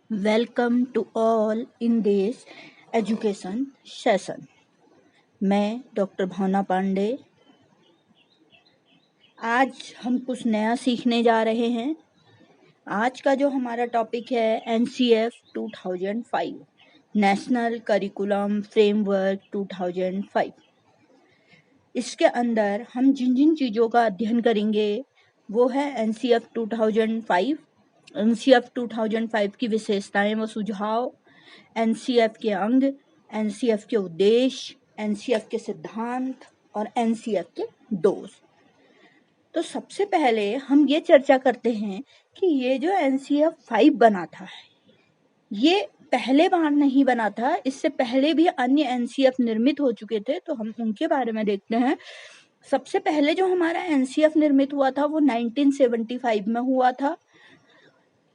Welcome to all in this education session. मैं doctor भावना पांडे आज हम कुछ नया सीखने जा रहे हैं। आज का जो हमारा टॉपिक है NCF 2005 नेशनल करिकुलम फ्रेमवर्क 2005। इसके अंदर हम जिन जिन चीज़ों का अध्ययन करेंगे वो है NCF 2005, NCF 2005 की विशेषताएं व सुझाव, NCF के अंग, NCF के उद्देश्य, NCF के सिद्धांत और NCF के दोष। तो सबसे पहले हम ये चर्चा करते हैं कि ये जो NCF 5 बना था ये पहले बार नहीं बना था, इससे पहले भी अन्य NCF निर्मित हो चुके थे, तो हम उनके बारे में देखते हैं। सबसे पहले जो हमारा NCF निर्मित हुआ था वो 1975 में हुआ था।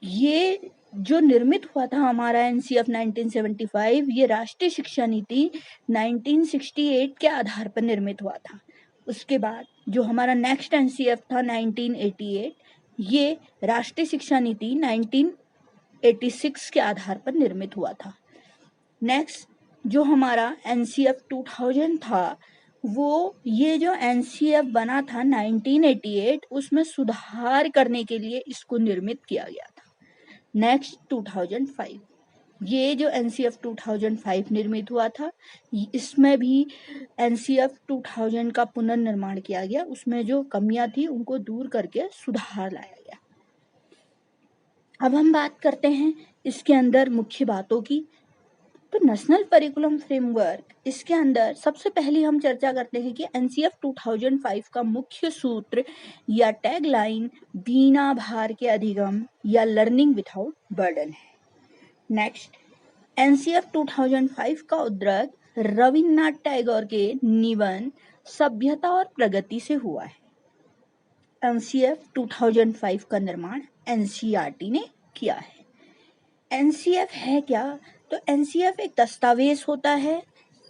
ये जो निर्मित हुआ था हमारा NCF 1975, ये राष्ट्रीय शिक्षा नीति 1968 के आधार पर निर्मित हुआ था। उसके बाद जो हमारा नेक्स्ट NCF था 1988, ये राष्ट्रीय शिक्षा नीति 1986 के आधार पर निर्मित हुआ था। नेक्स्ट जो हमारा NCF 2000 था वो ये जो NCF बना था 1988, उसमें सुधार करने के लिए इसको निर्मित किया गया था। नेक्स्ट 2005, ये जो NCF 2005 निर्मित हुआ था, इसमें भी NCF 2000 का पुनर्निर्माण किया गया। उसमें जो कमियां थी उनको दूर करके सुधार लाया गया। अब हम बात करते हैं इसके अंदर मुख्य बातों की। तो नेशनल करिकुलम फ्रेमवर्क, इसके अंदर सबसे पहले हम चर्चा करते हैं कि NCF 2005 का मुख्य सूत्र या टैगलाइन बिना भार के अधिगम या लर्निंग विदाउट बर्डन है। नेक्स्ट, NCF 2005 का उद्रेक रविन्द्रनाथ टैगोर के निबंध सभ्यता और प्रगति से हुआ है। NCF 2005 का निर्माण NCERT ने किया है। NCF है क्या? तो NCF एक दस्तावेज होता है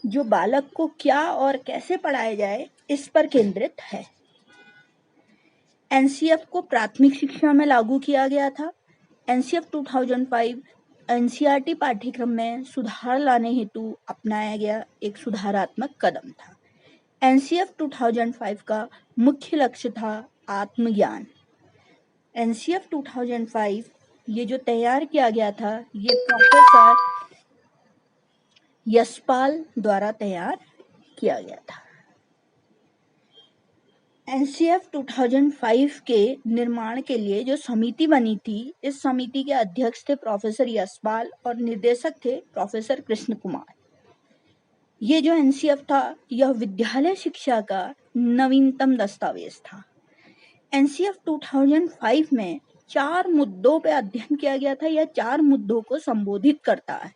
जो बालक को क्या और कैसे पढ़ाया जाए इस पर केंद्रित है। NCF को प्राथमिक शिक्षा में लागू किया गया था। NCF 2005 NCERT पाठ्यक्रम में सुधार लाने हेतु अपनाया गया एक सुधारात्मक कदम था। NCF 2005 का मुख्य लक्ष्य था आत्मज्ञान। NCF 2005 ये जो तैयार किया गया था ये प्रोफेसर यशपाल द्वारा तैयार किया गया था। NCF 2005 के निर्माण के लिए जो समिति बनी थी, इस समिति के अध्यक्ष थे प्रोफेसर यशपाल और निर्देशक थे प्रोफेसर कृष्ण कुमार। ये जो NCF था यह विद्यालय शिक्षा का नवीनतम दस्तावेज था। NCF 2005 में 4 मुद्दों पर अध्ययन किया गया था। यह 4 मुद्दों को संबोधित करता है।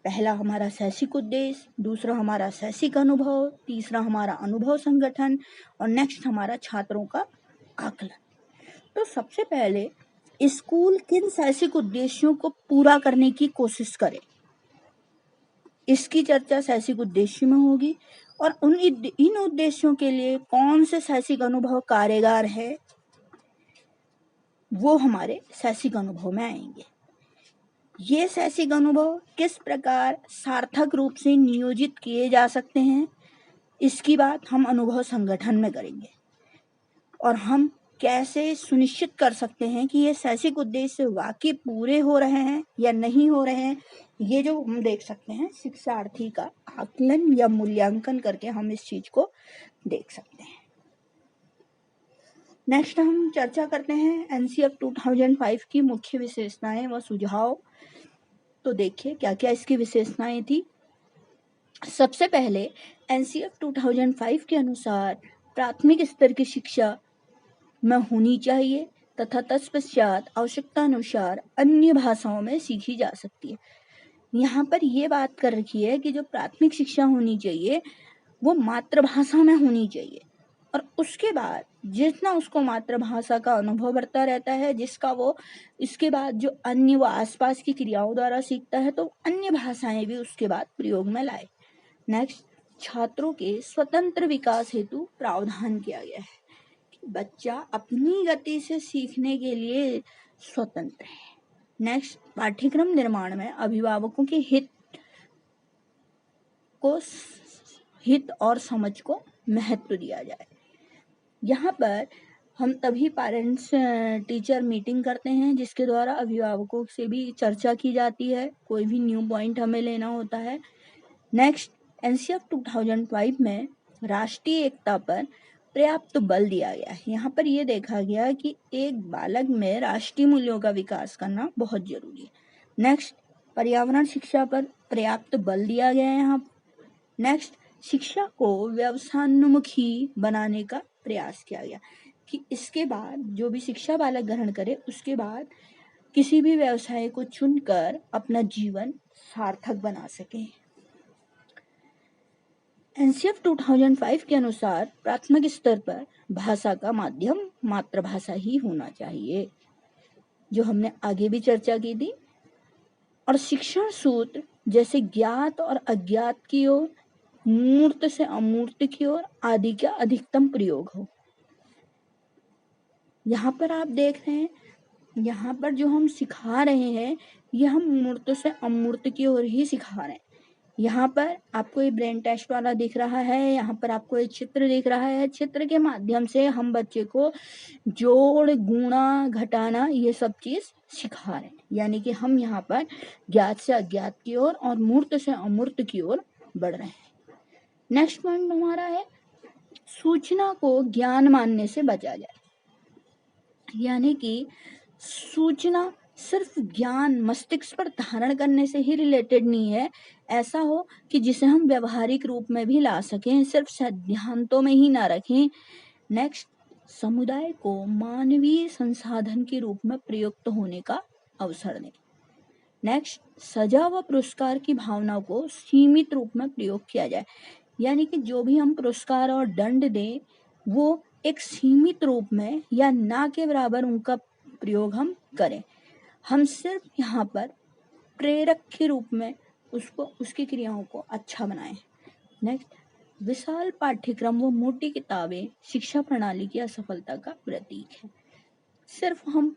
पहला हमारा शैक्षिक उद्देश्य, दूसरा हमारा शैक्षिक अनुभव, तीसरा हमारा अनुभव संगठन और नेक्स्ट हमारा छात्रों का आकलन। तो सबसे पहले स्कूल किन शैक्षिक उद्देश्यों को पूरा करने की कोशिश करे, इसकी चर्चा शैक्षिक उद्देश्य में होगी और इन उद्देश्यों के लिए कौन से शैक्षिक अनुभव कारगर है वो हमारे शैक्षिक अनुभव में आएंगे। ये शैक्षिक अनुभव किस प्रकार सार्थक रूप से नियोजित किए जा सकते हैं, इसकी बात हम अनुभव संगठन में करेंगे और हम कैसे सुनिश्चित कर सकते हैं कि ये शैक्षिक उद्देश्य वाकई पूरे हो रहे हैं या नहीं हो रहे हैं। ये जो हम देख सकते हैं शिक्षार्थी का आकलन या मूल्यांकन करके हम इस चीज को देख सकते हैं। नेक्स्ट हम चर्चा करते हैं NCF 2005 की मुख्य विशेषताएं व सुझाव। तो देखिए क्या क्या इसकी विशेषताएं थी। सबसे पहले NCF 2005 के अनुसार प्राथमिक स्तर की शिक्षा में होनी चाहिए तथा तत्पश्चात आवश्यकता अनुसार अन्य भाषाओं में सीखी जा सकती है। यहाँ पर ये बात कर रखी है कि जो प्राथमिक शिक्षा होनी चाहिए वो मातृभाषा में होनी चाहिए और उसके बाद जितना उसको मातृभाषा का अनुभव बढ़ता रहता है, जिसका वो इसके बाद जो अन्य वो आसपास की क्रियाओं द्वारा सीखता है, तो अन्य भाषाएं भी उसके बाद प्रयोग में लाए। नेक्स्ट, छात्रों के स्वतंत्र विकास हेतु प्रावधान किया गया है कि बच्चा अपनी गति से सीखने के लिए स्वतंत्र है। नेक्स्ट, पाठ्यक्रम निर्माण में अभिभावकों के हित और समझ को महत्व दिया जाए। यहाँ पर हम तभी पेरेंट्स टीचर मीटिंग करते हैं जिसके द्वारा अभिभावकों से भी चर्चा की जाती है, कोई भी न्यू पॉइंट हमें लेना होता है। नेक्स्ट, एनसीएफ 2005 में राष्ट्रीय एकता पर पर्याप्त बल दिया गया है। यहाँ पर ये देखा गया कि एक बालक में राष्ट्रीय मूल्यों का विकास करना बहुत जरूरी है। नेक्स्ट, पर्यावरण शिक्षा पर पर्याप्त बल दिया गया है यहाँ। नेक्स्ट, शिक्षा को व्यवसायोन्मुखी बनाने का प्रयास किया गया कि इसके बाद जो भी शिक्षा बालक ग्रहण करे उसके बाद किसी भी व्यवसाय को चुनकर अपना जीवन सार्थक बना सके। एनसीएफ 2005 के अनुसार प्राथमिक स्तर पर भाषा का माध्यम मातृभाषा ही होना चाहिए, जो हमने आगे भी चर्चा की थी। और शिक्षण सूत्र जैसे ज्ञात और अज्ञात की ओर, मूर्त से अमूर्त की ओर आदि का अधिकतम प्रयोग हो। यहाँ पर आप देख रहे हैं, यहाँ पर जो हम सिखा रहे हैं यह हम मूर्त से अमूर्त की ओर ही सिखा रहे हैं। यहाँ पर आपको ये ब्रेन टेस्ट वाला दिख रहा है, यहाँ पर आपको ये चित्र दिख रहा है। चित्र के माध्यम से हम बच्चे को जोड़, गुणा, घटाना ये सब चीज सिखा रहे हैं, यानी कि हम यहाँ पर ज्ञात से अज्ञात की ओर और मूर्त से अमूर्त की ओर बढ़ रहे हैं। नेक्स्ट पॉइंट हमारा है, सूचना को ज्ञान मानने से बचा जाए, यानी कि सूचना सिर्फ ज्ञान मस्तिष्क पर धारण करने से ही रिलेटेड नहीं है, ऐसा हो कि जिसे हम व्यवहारिक रूप में भी ला सकें, सिर्फ सिद्धांतों में ही ना रखें। नेक्स्ट, समुदाय को मानवीय संसाधन के रूप में प्रयुक्त होने का अवसर दें। नेक्स्ट, सजा व पुरस्कार की भावना को सीमित रूप में प्रयोग किया जाए, यानी कि जो भी हम पुरस्कार और दंड दें वो एक सीमित रूप में या ना के बराबर उनका प्रयोग हम करें। हम सिर्फ यहाँ पर प्रेरक के रूप में उसकी क्रियाओं को अच्छा बनाएं। नेक्स्ट, विशाल पाठ्यक्रम व मोटी किताबें शिक्षा प्रणाली की असफलता का प्रतीक है। सिर्फ हम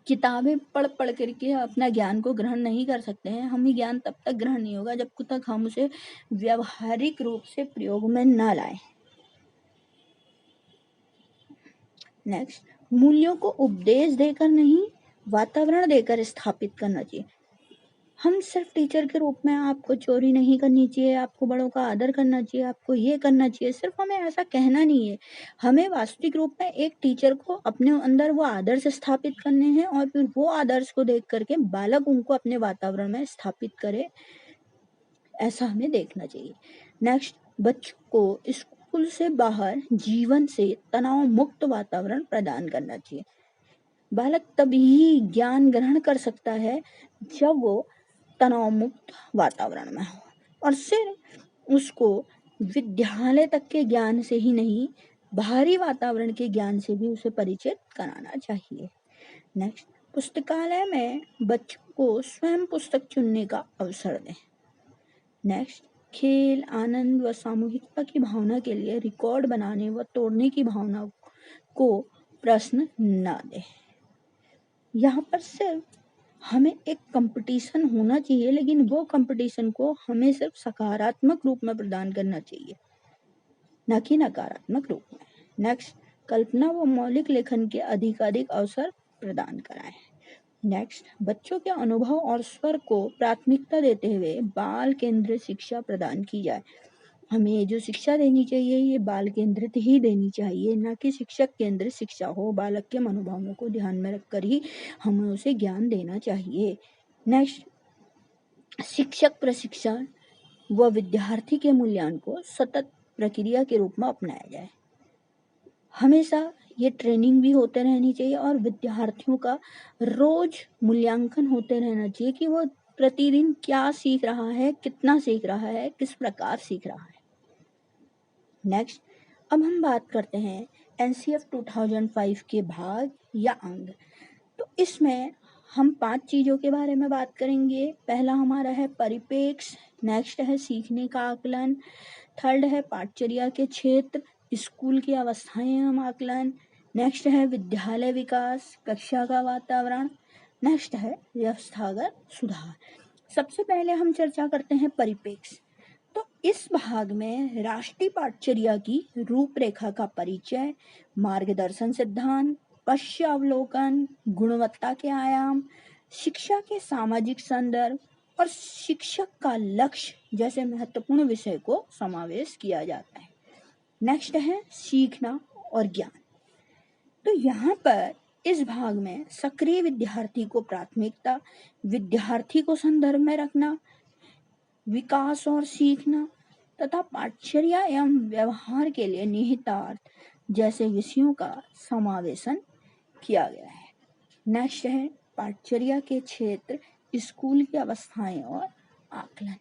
किताबें पढ़ करके अपना ज्ञान को ग्रहण नहीं कर सकते हैं। हमें ज्ञान तब तक ग्रहण नहीं होगा जब तक हम उसे व्यवहारिक रूप से प्रयोग में न लाएं। नेक्स्ट, मूल्यों को उपदेश देकर नहीं वातावरण देकर स्थापित करना चाहिए। हम सिर्फ टीचर के रूप में आपको चोरी नहीं करनी चाहिए, आपको बड़ों का आदर करना चाहिए, आपको ये करना चाहिए, सिर्फ हमें ऐसा कहना नहीं है। हमें वास्तविक रूप में एक टीचर को अपने अंदर वो आदर्श स्थापित करने हैं और फिर वो आदर्श को देख करके बालक उनको अपने वातावरण में स्थापित करे, ऐसा हमें देखना चाहिए। नेक्स्ट, बच्चों को स्कूल से बाहर जीवन से तनाव मुक्त वातावरण प्रदान करना चाहिए। बालक तभी ज्ञान ग्रहण कर सकता है जब वो तनाव मुक्त वातावरण में हो, और सिर्फ उसको विद्यालय तक के ज्ञान से ही नहीं बाहरी वातावरण के ज्ञान से भी उसे परिचित कराना चाहिए। नेक्स्ट, पुस्तकालय में बच्चों को स्वयं पुस्तक चुनने का अवसर दें। नेक्स्ट, खेल, आनंद व सामूहिकता की भावना के लिए रिकॉर्ड बनाने व तोड़ने की भावना को प्रश्न न दें। यहाँ पर सिर्फ हमें एक कंपटीशन होना चाहिए, लेकिन वो कंपटीशन को हमें सिर्फ सकारात्मक रूप में प्रदान करना चाहिए, न कि नकारात्मक रूप में। नेक्स्ट, कल्पना व मौलिक लेखन के अधिकाधिक अवसर प्रदान कराएं। नेक्स्ट, बच्चों के अनुभव और स्वर को प्राथमिकता देते हुए बाल केंद्रित शिक्षा प्रदान की जाए। हमें जो शिक्षा देनी चाहिए ये बाल केंद्रित ही देनी चाहिए, ना कि शिक्षक केंद्रित शिक्षा हो। बालक के मनोभावों को ध्यान में रखकर ही हमें उसे ज्ञान देना चाहिए। नेक्स्ट, शिक्षक प्रशिक्षण व विद्यार्थी के मूल्यांकन को सतत प्रक्रिया के रूप में अपनाया जाए। हमेशा ये ट्रेनिंग भी होते रहनी चाहिए और विद्यार्थियों का रोज मूल्यांकन होते रहना चाहिए कि वो प्रतिदिन क्या सीख रहा है, कितना सीख रहा है, किस प्रकार सीख रहा है। नेक्स्ट, अब हम बात करते हैं एनसीएफ 2005 के भाग या अंग। तो इसमें हम 5 चीज़ों के बारे में बात करेंगे। पहला हमारा है परिप्रेक्ष्य, नेक्स्ट है सीखने का आकलन, थर्ड है पाठचर्या के क्षेत्र, स्कूल की अवस्थाएं एवं आकलन, नेक्स्ट है विद्यालय विकास, कक्षा का वातावरण, नेक्स्ट है व्यवस्थागत सुधार। सबसे पहले हम चर्चा करते हैं परिप्रेक्ष्य। तो इस भाग में राष्ट्रीय पाठचर्या की रूपरेखा का परिचय, मार्गदर्शन सिद्धांत, पश्चावलोकन, गुणवत्ता के आयाम, शिक्षा के सामाजिक संदर्भ और शिक्षक का लक्ष्य जैसे महत्वपूर्ण विषय को समावेश किया जाता है। नेक्स्ट है सीखना और ज्ञान। तो यहाँ पर इस भाग में सक्रिय विद्यार्थी को प्राथमिकता, विद्यार्थी को संदर्भ में रखना, विकास और सीखना तथा पाठचर्या एवं व्यवहार के लिए निहितार्थ जैसे विषयों का समावेशन किया गया है। नेक्स्ट है पाठचर्या के क्षेत्र, स्कूल की अवस्थाएं और आकलन।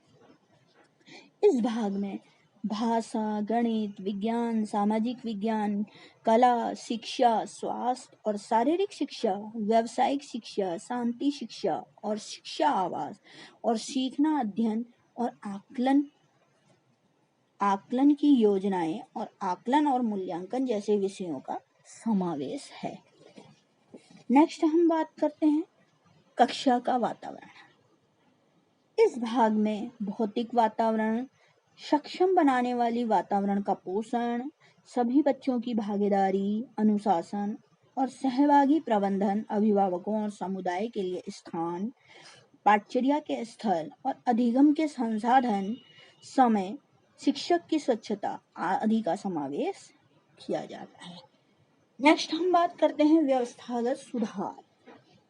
इस भाग में भाषा, गणित, विज्ञान, सामाजिक विज्ञान, कला, शिक्षा, स्वास्थ्य और शारीरिक शिक्षा, व्यावसायिक शिक्षा, शांति शिक्षा और शिक्षा आवास और सीखना अध्ययन और आकलन की योजनाएं और आकलन और मूल्यांकन जैसे विषयों का समावेश है। नेक्स्ट हम बात करते हैं कक्षा का वातावरण। इस भाग में भौतिक वातावरण, सक्षम बनाने वाली वातावरण का पोषण, सभी बच्चों की भागीदारी, अनुशासन और सहभागी प्रबंधन, अभिभावकों और समुदाय के लिए स्थान, पाठचर्या के स्थल और अधिगम के संसाधन, समय, शिक्षक की स्वच्छता आदि का समावेश किया जाता है। नेक्स्ट हम बात करते हैं व्यवस्थागत सुधार।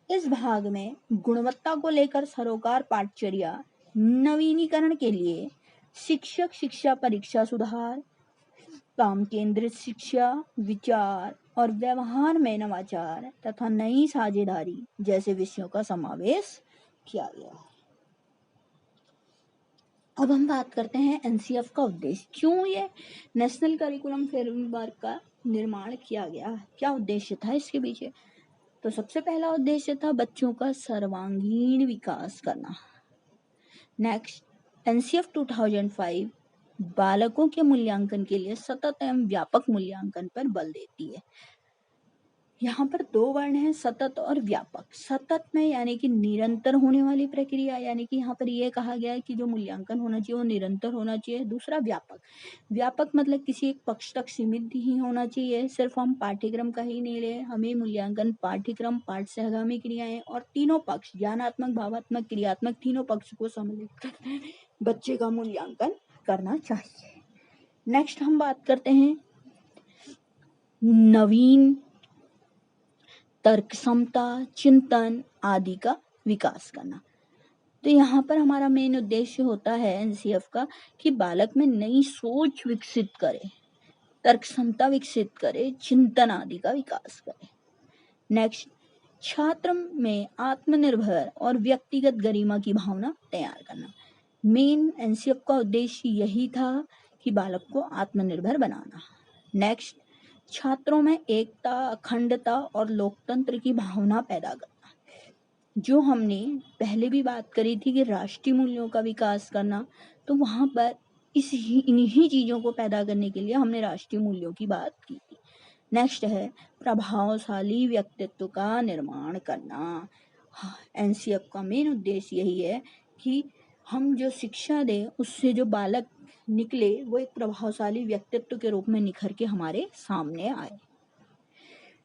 इस भाग में गुणवत्ता को लेकर सरोकार पाठचर्या नवीनीकरण के लिए शिक्षक शिक्षा परीक्षा सुधार, काम केंद्रित शिक्षा, विचार और व्यवहार में नवाचार तथा नई साझेदारी जैसे विषयों का समावेश किया गया है। अब हम बात करते हैं एनसीएफ का उद्देश्य। क्यों ये नेशनल करिकुलम फ्रेमवर्क का निर्माण किया गया, क्या उद्देश्य था इसके पीछे? तो सबसे पहला उद्देश्य था बच्चों का सर्वांगीण विकास करना। नेक्स्ट, एनसीएफ 2005 बालकों के मूल्यांकन के लिए सतत एवं व्यापक मूल्यांकन पर बल देती है। यहाँ पर दो वर्ण हैं, सतत और व्यापक। सतत में यानी कि निरंतर होने वाली प्रक्रिया, यानी कि यहाँ पर ये कहा गया है कि जो मूल्यांकन होना चाहिए वो निरंतर होना चाहिए। दूसरा व्यापक, व्यापक मतलब किसी एक पक्ष तक सीमित ही होना चाहिए। सिर्फ हम पाठ्यक्रम का ही नहीं ले, हमें मूल्यांकन पाठ्यक्रम, पाठ सहगामी क्रियाएं और तीनों पक्ष, ज्ञानात्मक, भावात्मक, क्रियात्मक, तीनों पक्ष को सम्मिलित कर बच्चे का मूल्यांकन करना चाहिए। नेक्स्ट हम बात करते हैं नवीन तर्क क्षमता, चिंतन आदि का विकास करना। तो यहाँ पर हमारा मेन उद्देश्य होता है एनसीएफ का कि बालक में नई सोच विकसित करे, तर्क क्षमता विकसित करे, चिंतन आदि का विकास करे। नेक्स्ट, छात्र में आत्मनिर्भर और व्यक्तिगत गरिमा की भावना तैयार करना। मेन एनसीएफ का उद्देश्य यही था कि बालक को आत्मनिर्भर बनाना। नेक्स्ट, छात्रों में एकता, अखंडता और लोकतंत्र की भावना पैदा करना। जो हमने पहले भी बात करी थी कि राष्ट्रीय मूल्यों का विकास करना, तो वहाँ पर इन्हीं चीज़ों को पैदा करने के लिए हमने राष्ट्रीय मूल्यों की बात की थी। नेक्स्ट है प्रभावशाली व्यक्तित्व का निर्माण करना। एनसीएफ का मेन उद्देश्य यही है कि हम जो शिक्षा दें उससे जो बालक निकले वो एक प्रभावशाली व्यक्तित्व के रूप में निखर के हमारे सामने आए।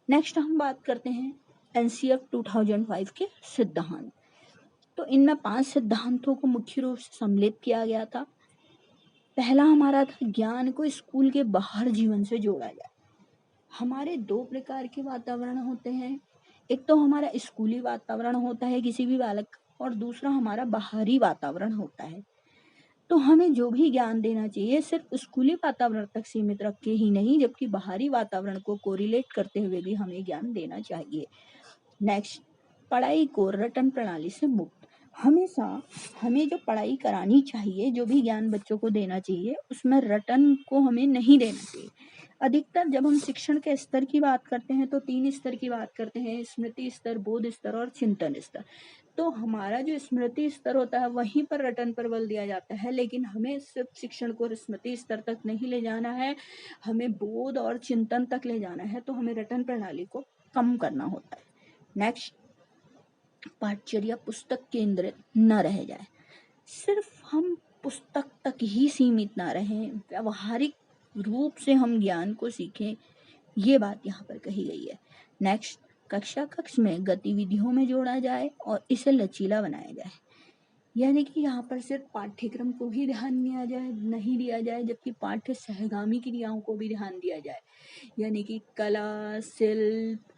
नेक्स्ट हम बात करते हैं एनसीएफ 2005 के सिद्धांत। तो इनमें 5 सिद्धांतों को मुख्य रूप से सम्मिलित किया गया था। पहला हमारा था ज्ञान को स्कूल के बाहर जीवन से जोड़ा जाए। हमारे 2 प्रकार के वातावरण होते हैं, एक तो हमारा स्कूली वातावरण होता है किसी भी बालक, और दूसरा हमारा बाहरी वातावरण होता है। तो हमें जो भी ज्ञान देना चाहिए सिर्फ स्कूली वातावरण तक सीमित रख के ही नहीं, जबकि बाहरी वातावरण को कोरिलेट करते हुए भी हमें ज्ञान देना चाहिए। नेक्स्ट, पढ़ाई को रटन प्रणाली से मुक्त। हमेशा हमें जो पढ़ाई करानी चाहिए, जो भी ज्ञान बच्चों को देना चाहिए, उसमें रटन को हमें नहीं देना चाहिए। अधिकतर जब हम शिक्षण के स्तर की बात करते हैं तो 3 स्तर की बात करते हैं, स्मृति स्तर, बोध स्तर और चिंतन स्तर। तो हमारा जो स्मृति स्तर होता है वहीं पर रटन पर बल दिया जाता है, लेकिन हमें सिर्फ शिक्षण को स्मृति स्तर तक नहीं ले जाना है, हमें बोध और चिंतन तक ले जाना है। तो हमें रटन प्रणाली को कम करना होता है। नेक्स्ट, पाठचर्या पुस्तक केंद्रित न रह जाए, सिर्फ हम पुस्तक तक ही सीमित ना रहें, व्यवहारिक रूप से हम ज्ञान को सीखें, ये बात यहाँ पर कही गई है। नेक्स्ट, कक्षा कक्ष में गतिविधियों में जोड़ा जाए और इसे लचीला बनाया जाए, यानी कि यहाँ पर सिर्फ पाठ्यक्रम को ही ध्यान नहीं दिया जाए, जबकि पाठ्य सहगामी क्रियाओं को भी ध्यान दिया जाए, यानी कि कला, शिल्प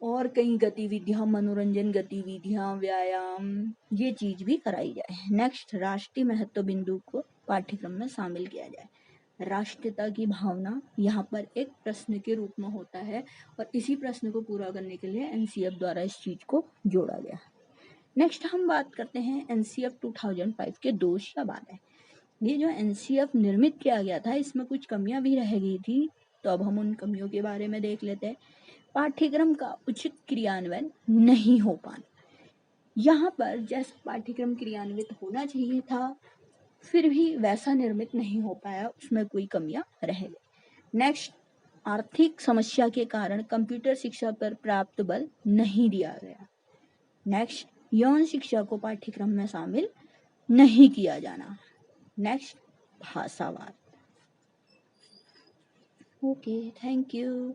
और कई गतिविधियां, मनोरंजन गतिविधियां, व्यायाम, ये चीज भी कराई जाए। नेक्स्ट, राष्ट्रीय महत्व बिंदु को पाठ्यक्रम में शामिल किया जाए। राष्ट्रीयता की भावना यहाँ पर एक प्रश्न के रूप में होता है और इसी प्रश्न को पूरा करने के लिए एनसीएफ द्वारा इस चीज को जोड़ा गया। नेक्स्ट हम बात करते हैं एनसीएफ 2005 के दोष या बाधाएं। ये जो एनसीएफ निर्मित किया गया था, इसमें कुछ कमियां भी रह गई थी, तो अब हम उन कमियों के बारे में देख लेते हैं। पाठ्यक्रम का उचित क्रियान्वयन नहीं हो पाना, यहाँ पर जैसा पाठ्यक्रम क्रियान्वित होना चाहिए था फिर भी वैसा निर्मित नहीं हो पाया, उसमें कोई कमियां रह गई। नेक्स्ट, आर्थिक समस्या के कारण कंप्यूटर शिक्षा पर पर्याप्त बल नहीं दिया गया। नेक्स्ट, यौन शिक्षा को पाठ्यक्रम में शामिल नहीं किया जाना। नेक्स्ट, भाषावाद। Okay, thank you.